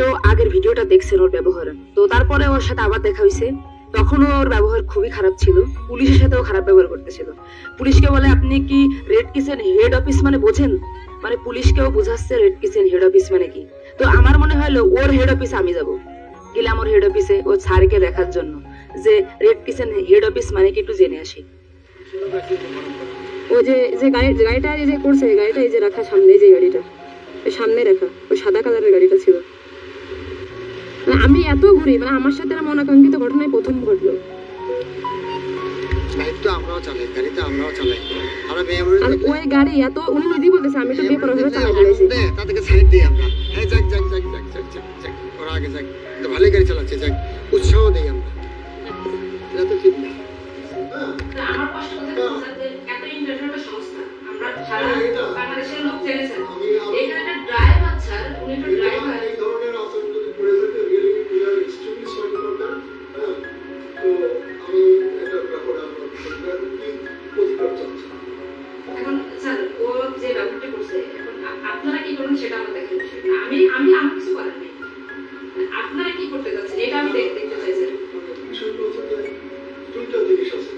তো আগের ভিডিওটা দেখছেন ওর ব্যবহার, তো তারপরে ওর সাথে আবার দেখা হয়েছে, তখনও ওর ব্যবহার খুবই খারাপ ছিল, পুলিশের সাথেও খারাপ ব্যবহার করতেছিল। পুলিশকে বলে আপনি কি রেড কিচেন হেড অফিস মানে বোঝেন, মানে পুলিশকেও বোঝাচ্ছে রেড কিচেন হেড অফিস মানে কি। তো আমার মনে হলো ওর হেড অফিসে আমি যাব, গেলাম ওর হেড অফিসে ও স্যারকে দেখার জন্য যে রেড কিচেন হেড অফিস মানে কি একটু জেনে আসি। ও যে যে গাড়িটা এই যে করছে, গাড়িটা এই যে রাখা সামনে, এই যে গাড়িটা সামনে রাখা, ওই সাদা কালারের গাড়িটা ছিল। মানে আমি এত ঘুরি, মানে আমার সাথে মনাকাঙ্ক্ষিত ঘটনায় প্রথম ঘটলো। আমরাও চালাই, গাড়িতে আমরাও চালাই। আর ওই গাড়ি এত উনি নিজেই বলতেছে আমি তো বেপরোয়া ভাবে চালাই ফেলেছি। তাদেরকে সাইড দিই আমরা, এই যাক যাক যাক যাক যাক যাক যাক, ওরা আগে যাক, ভালোই গাড়ি চালাচ্ছে, যাক উৎসাহ দিই আমরা। এটা তো ঠিক না। আমার কষ্ট হচ্ছে এত ইন্টারনেট সংস্থা আমরা সারা বাংলাদেশের লোক জেনেছেন, এখানে একটা ড্রাইভার স্যার, উনি একটা ড্রাইভার, এই ধরনের আচরণ যদি করে থাকে really we are extremely sorry for that. তো আমি এটা ব্যাপারে আমরা প্রতিকার চাচ্ছি। এখন স্যার ও যে ব্যবহারটা করছে, এখন আপনারা কি করবেন সেটা আমার দেখার বিষয় না। আমার কিছু করার নেই, আপনারা কি করতে যাচ্ছেন এটা আমি দেখতে চাই স্যার। বিষয়টা হচ্ছে যে দুইটা জিনিস আছে।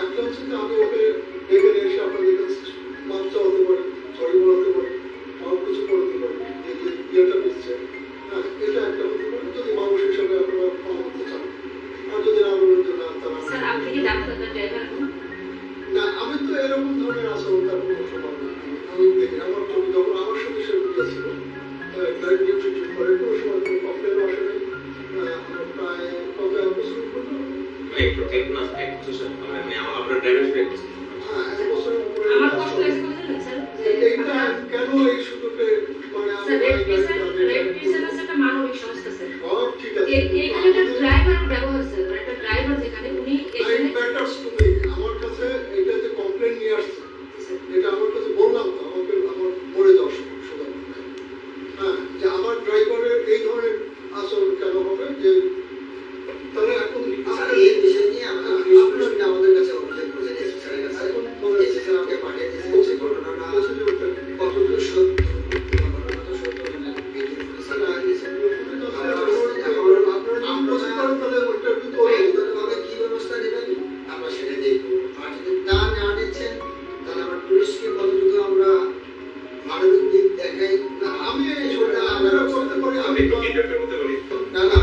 একটা হচ্ছে যে আমি ওকে ডেকে নিয়ে এসে আপনাদের কাছে মাপ চাওয়াতে পারি, সরি বলাতে পারি, সব কিছু করতে পারি, যে ইয়েটা দিচ্ছে, হ্যাঁ এটা একটা হতে পারে যদি মানুষ হিসাবে আপনারা ক্ষমা করতে চান। আর যদি না বলেন যে না তারা স্যার আপনি কি ডাক্তার ড্রাইভার? না, আমি তো এরকম ধরনের আচরণ তার কোনো সময় আমি দেখি। আমার ছবি যখন আমার সাথে সে বুঝেছিল ড্রাইভিং ট্রিটমেন্ট করে কোনো সময় কোনো কমপ্লেনও আসে নাই। আমার প্রায় কত বছর পর্যন্ত আমার কষ্ট লাগছে বুঝলেন স্যার, এইটা কেন এই সুযোগে মানে স্যার রেড ক্রিসেন্ট হচ্ছে একটা মানবিক সংস্থা স্যার। সব ঠিক আছে, এখানে একটা ড্রাইভার ব্যবহার স্যার, একটা ড্রাইভার যেখানে উনি এখানে আমার কাছে এটা যে কমপ্লেন নিয়ে আসছে, এটা আমার কাছে বললাম তো আমাকে আমার মরে যাওয়ার সময় শোনা, হ্যাঁ যে আমার ড্রাইভারের এই ধরনের আচরণ কেন হবে, যে তাহলে এখন এই বিষয় নিয়ে আমাদের কাছে অভিযোগ করছে স্যারের কাছে, এখন স্যার আমাকে পাঠিয়ে দিয়েছে ঘটনাটা কতটুকু সত্য, ঘটনাটা সত্য ভাবে কি ব্যবস্থা নেবেন আমরা সেটা দেখবো। আর যদি তা না নিচ্ছেন তাহলে আমরা পুলিশকে কতটুকু আমরা মানবিক দিক দেখাই। আমি এই ছোটটা আমরা করতে পারি। আমি একটু ইন্টারফেয়ার করতে পারি? না না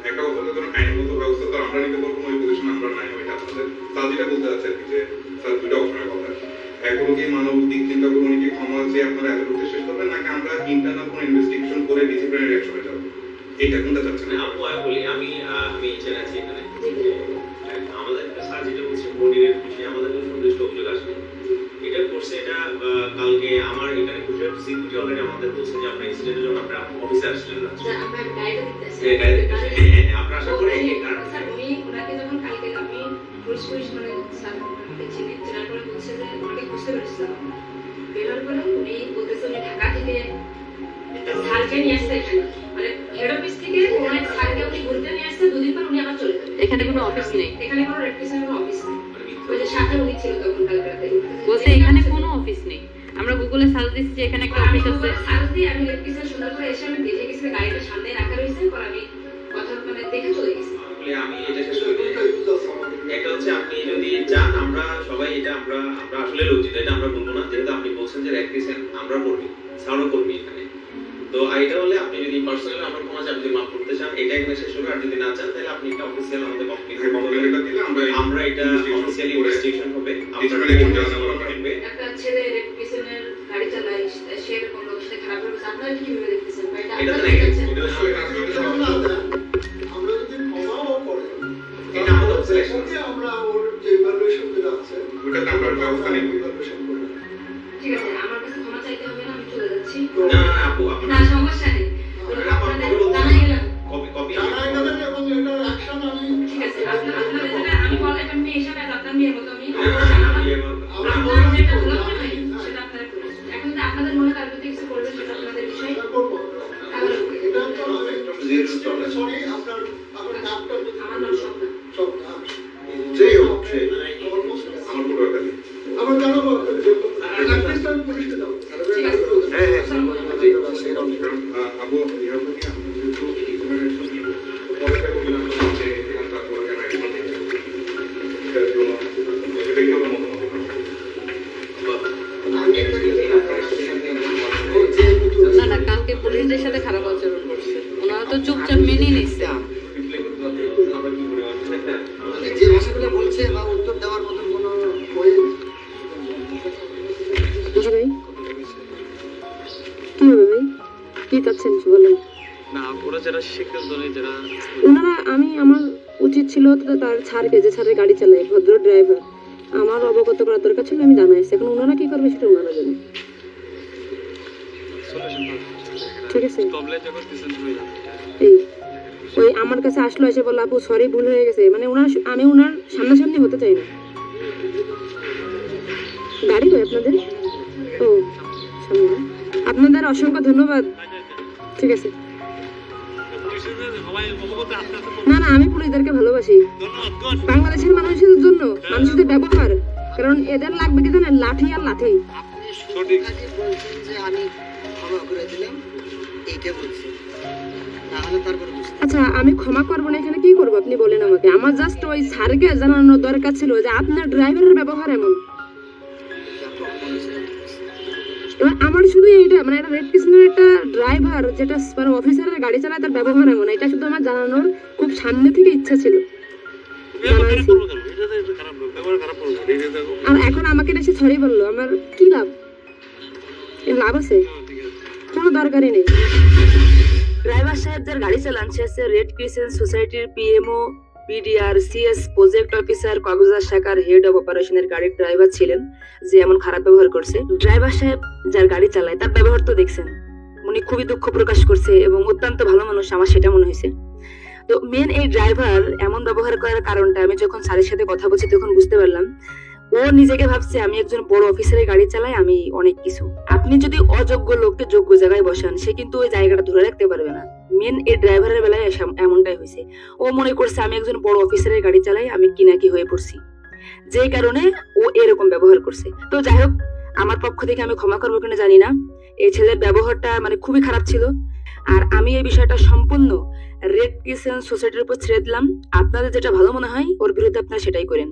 একটা কথা হলো ধরুন আইনগত ব্যবস্থা তো আমরা নিতে পারবো না, ওই পজিশন আমরা নাই, ওইটা আপনাদের স্যার যেটা বলতে চাচ্ছে আর কি, যে স্যার দুটো অপশনের কথা, এক হলো কি মানব দিক চিন্তা করে উনি কি ক্ষমা চেয়ে আপনারা এত রূপে শেষ করবেন, নাকি আমরা ইন্টারনাল কোনো ইনভেস্টিগেশন করে ডিসিপ্লিনারি অ্যাকশনে যাবো, এইটা কোনটা চাচ্ছেন? আপু বলি আমি এখানে আছি, এখানে আমাদের স্যার যেটা বলছে বডির বিষয়ে আমাদের কোনো সুনির্দিষ্ট অভিযোগ আসেনি। এটা করছে এটা কালকে আমার এখানে বসে সিকিউরিটি অলরেডি আমাদের বলছে যে আপনার ইনসিডেন্টের জন্য আপনার অফিসে আসছিলেন না, আপনার গাড়িটা দিতেছে, আপনার আশা করে স্যার উনি ওনাকে যখন কালকে আমি পুলিশ মানে স্যার চেনার পরে বলছে যে ওনাকে বুঝতে পেরেছিলাম, বেরোর পরে উনি বলতেছে উনি ঢাকা থেকে স্যারকে নিয়ে আসছে এখানে, মানে হেড অফিস থেকে ওনার স্যারকে উনি ঘুরতে নিয়ে আসছে, দুদিন পর উনি আবার চলে যাবেন। এখানে কোনো অফিস নেই, এখানে কোনো রেড ক্রিসেন্টের কোনো অফিস নেই, ওই যে সাথে উনি ছিল তখন কালকে রাতে বলছে এখানে কোনো অফিস নেই। আমরা গুগলে সার্চ দিচ্ছি যে এখানে একটা অফিস আছে, সার্চ দিয়ে আমি রেড ক্রিসেন্ট সুন্দর করে এসে আমি দেখে গেছি গাড়িটা সামনে রাখা রয়েছে, পর আমি কথা মানে দেখে চলে গেছি। আমি এটা শেষ করে দিই। একটা হচ্ছে আপনি যদি চান আমরা সবাই এটা আমরা আসলে লজ্জিত, এটা আমরা বলবো না, যেহেতু আপনি বলছেন যে রেড ক্রিসেন্ট আমরা করবি, স্যারও করবি এখানে, তো এটা হলে আপনি যদি পার্সোনালি আমার ক্ষমা চান, যদি মাফ করতে চান এটা এখানে শেষ হবে, আর যদি না চান তাহলে আপনি এটা অফিসিয়াল আমাদের কমপ্লেনটা দিলে আমরা এটা অফিসিয়ালি ইনভেস্টিগেশন হবে, একটা ছেলে রেড ক্রিসেন্টের গাড়ি চালায়, সে এরকম লোকের সাথে খারাপ ব্যবহার, আপনারা কি কিভাবে দেখতেছেন? এটা আপনারা তো দেখছেন আমরা যদি ক্ষমাও করি এটা আমাদের অবজেকশন, আমরা ওর যে ইভালুয়েশন যেটা আছে ওটাতে আমরা ব্যবস্থা নিব। ইভালুয়েশন করে ঠিক আছে, আমার কাছে ক্ষমা চাইতে হবে না, আমি চলে যাচ্ছি। না আপু না সমস্যা নেই, আপনাদের জানাই গেলাম, কপি জানাই গেলেন এবং এটার অ্যাকশন আমি ঠিক আছে। আপনাদের জন্য আমি বল একটা মেয়ে হিসাবে আপনার মেয়ের মতো আমি আমরা যেটা ভালো মনে হয় সেটা আপনারা করবেন। এখন যদি আপনাদের মনে তার প্রতি কিছু করবেন সেটা আপনাদের বিষয়, করবো। তাহলে এটা তো আমি সরি আপনার নামটা আমার নাম স্বপ্না। স্বপ্না যেই হোক সে আমার পুরো কাছে আমার জানাবো পুলিশকে দাও। ঠিক আছে। আপু পুলিশদের সাথে খারাপ আচরণ করছে, ওনারা তো চুপচাপ মেনে নিচ্ছে। আমরা কি করে মানে যে ভাষাগুলো বলছে বা উত্তর দেওয়ার মতো কোনো ওয়ে জি ভাই, কি হবে ভাই, কি চাচ্ছেন বলেন? না ওরা যারা শিক্ষিত নয়, যারা ওনারা, আমার উচিত ছিল তো তার ছাড়কে, যে ছাড়ের গাড়ি চালায়, ভদ্র ড্রাইভার, আমার অবগত করার দরকার ছিল, আমি জানাইছি। এখন ওনারা কি করবে সেটা ওনারা জানে। ঠিক আছে, কমপ্লেন যখন দিচ্ছেন হয়ে যাবে। এই ওই আমার কাছে আসলো, এসে বললো আপু সরি ভুল হয়ে গেছে, মানে আমি ওনার সামনাসামনি হতে চাই না। গাড়ি কই আপনাদের? ও সামনে। আপনাদের অসংখ্য ধন্যবাদ। ঠিক আছে। সবাই অবগত আস্তে আস্তে না না, আমি পুলিশদেরকে ভালোবাসি। ধন্যবাদ। বাংলাদেশের মানুষের জন্য, মানুষের ব্যবহার, কারণ এদের লাগবে কি জানেন, লাঠি আর লাঠি। আপনি সঠিক কাজই বলছেন যে আমি ক্ষমা করে দিলাম, এইটা বলছি, তাহলে তারপরে বুঝতে আচ্ছা, আমি ক্ষমা করবো না, এখানে কি করবো আপনি বলেন আমাকে? আমার জাস্ট ওই স্যারকে জানানোর দরকার ছিল যে আপনার ড্রাইভারের ব্যবহার এমন। এবার আমার শুধু এইটা, মানে একটা রেড কৃষ্ণের একটা ড্রাইভার, যেটা মানে অফিসারের গাড়ি চালায়, তার ব্যবহার এমন, এটা শুধু আমার জানানোর খুব সামনে থেকে ইচ্ছা ছিল। জানাইছি। আর এখন আমাকে এসে সরি বললো, আমার কি লাভ? এর লাভ আছে? কোনো দরকারই নেই। ড্রাইভার সাহেব যার গাড়ি চালান সে হচ্ছে রেড ক্রিসেন্ট সোসাইটির PMO, PDR, CS project officer, Cox's Bazar শাখার হেড অফ অপারেশনের গাড়ির ড্রাইভার ছিলেন, যে এমন খারাপ ব্যবহার করছে। ড্রাইভার সাহেব যার গাড়ি চালায় তার ব্যবহার তো দেখছেন, উনি খুবই দুঃখ প্রকাশ করছে এবং অত্যন্ত ভালো মানুষ, আমার সেটা মনে হয়েছে। তো মেন এই ড্রাইভার এমন ব্যবহার করার কারণটা আমি যখন স্যারের সাথে কথা বলছি তখন বুঝতে পারলাম। ও নিজেকে ভাবছে আমি একজন বড় অফিসারের গাড়ি চালাই, আমি অনেক কিছু। আপনি যদি অযোগ্য লোককে যোগ্য জায়গায় বসান, সে কিন্তু ওই জায়গাটা ধরে রাখতে পারবে না। মেন এই ড্রাইভারের বেলায় এমনটাই হয়েছে। ও মনে করছে আমি একজন বড় অফিসারের গাড়ি চালাই, আমি কিনাকি হয়ে পড়ছি, যে কারণে ও এরকম ব্যবহার করছে। তো যাই হোক, আমার পক্ষ থেকে আমি ক্ষমা করবো কিনা জানি না, এই ছেলের ব্যবহারটা মানে খুবই খারাপ ছিল। আর আমি এই বিষয়টা সম্পূর্ণ রেড ক্রিসেন্ট সোসাইটির উপর ছেড়ে দিলাম। আপনাদের যেটা ভালো মনে হয় ওর বিরুদ্ধে আপনারা সেটাই করেন।